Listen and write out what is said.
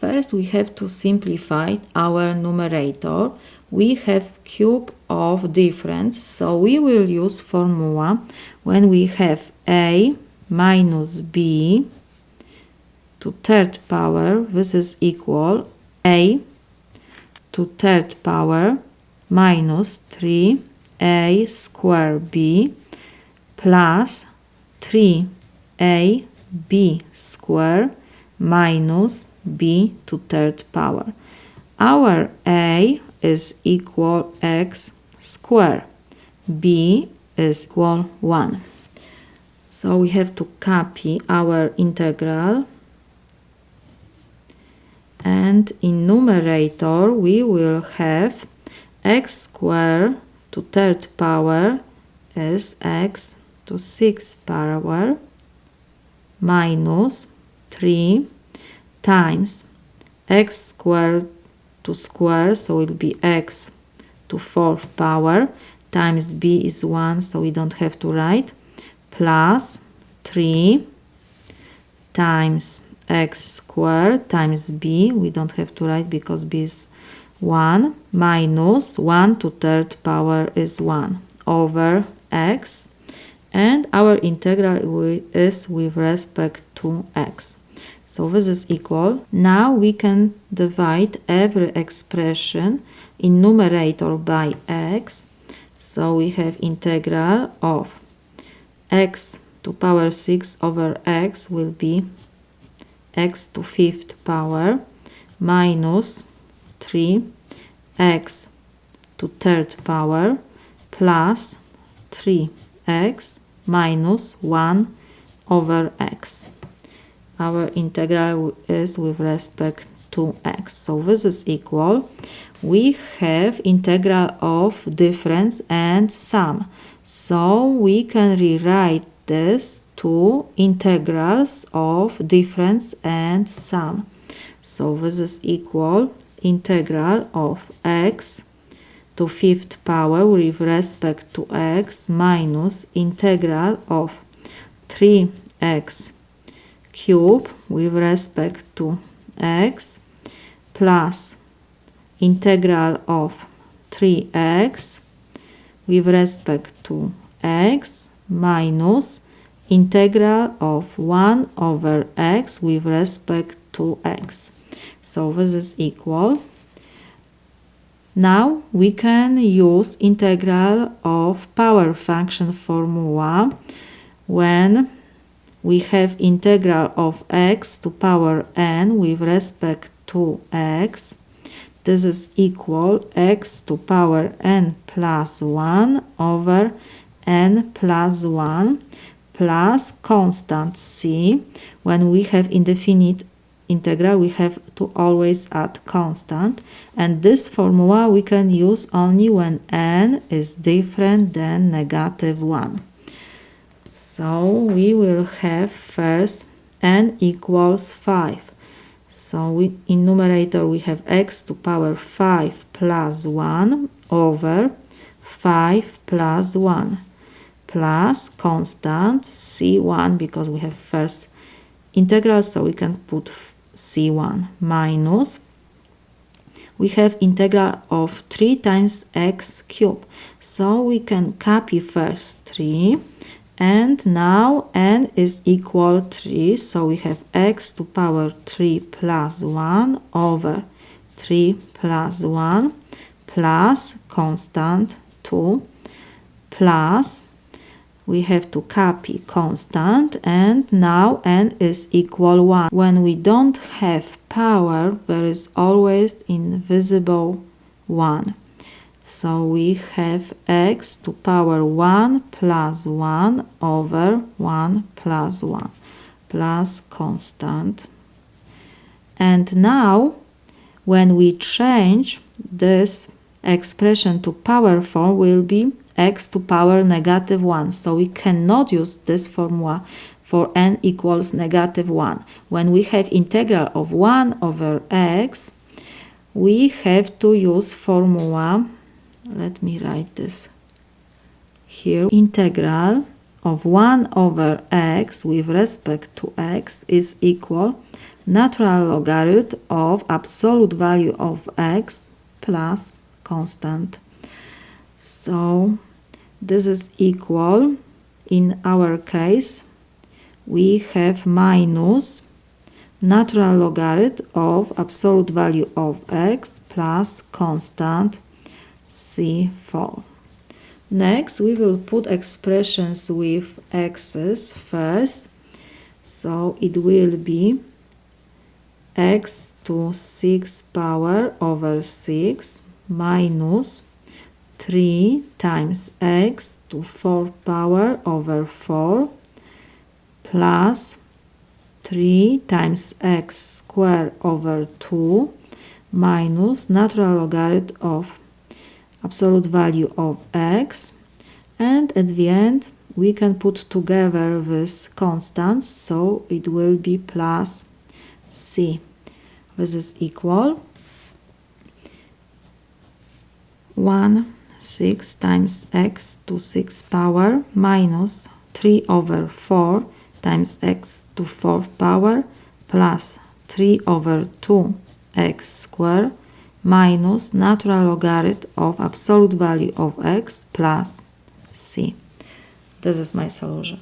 First, we have to simplify our numerator. We have cube of difference, so we will use formula when we have a minus b to third power. This is equal a to third power minus 3a squared b plus 3ab squared minus b to third power. Our a is equal x squared, b is equal 1. So we have to copy our integral, and in numerator we will have x squared to third power is x to sixth power minus 3 times x squared to square, so it will be x to fourth power, times b is 1, so we don't have to write, plus 3 times x squared times b, we don't have to write because b is 1, minus 1 to third power is 1 over x, and our integral is with respect to x. So this is equal. Now we can divide every expression in numerator by x. So we have integral of x to power 6 over x will be x to fifth power minus 3x to third power plus 3x minus 1 over x. Our integral is with respect to x. So this is equal. We have integral of difference and sum. So we can rewrite this to integrals of difference and sum. So this is equal integral of x to fifth power with respect to x minus integral of 3x cube with respect to x plus integral of 3x with respect to x minus integral of 1 over x with respect to x. So this is equal. Now we can use integral of power function formula when we have integral of x to power n with respect to x. This is equal x to power n plus 1 over n plus 1 plus constant c. When we have indefinite integral, we have to always add constant, and this formula we can use only when n is different than negative 1. So we will have first n equals 5. So in numerator we have x to power 5 plus 1 over 5 plus 1 plus constant c1 because we have first integral, so we can put c1 minus we have integral of 3 times x cubed, so we can copy first 3, and now n is equal 3, so we have x to power 3 plus 1 over 3 plus 1 plus constant 2 plus we have to copy constant, and now n is equal 1. When we don't have power, there is always invisible 1. So we have x to power 1 plus 1 over 1 plus 1 plus constant. And now when we change this expression to power form, will be x to power negative 1. So we cannot use this formula for n equals negative 1. When we have integral of 1 over x, we have to use formula. Let me write this here. Integral of 1 over x with respect to x is equal natural logarithm of absolute value of x plus constant. So this is equal, in our case, we have minus natural logarithm of absolute value of x plus constant C4. Next, we will put expressions with x's first. So it will be x to 6 power over 6 minus 3 times x to 4 power over 4 plus 3 times x squared over 2 minus natural logarithm of absolute value of x, and at the end we can put together this constants, so it will be plus c. This is equal 6 times x to 6 power minus 3 over 4 times x to 4 power plus 3 over 2 x squared minus natural logarithm of absolute value of x plus c. This is my solution.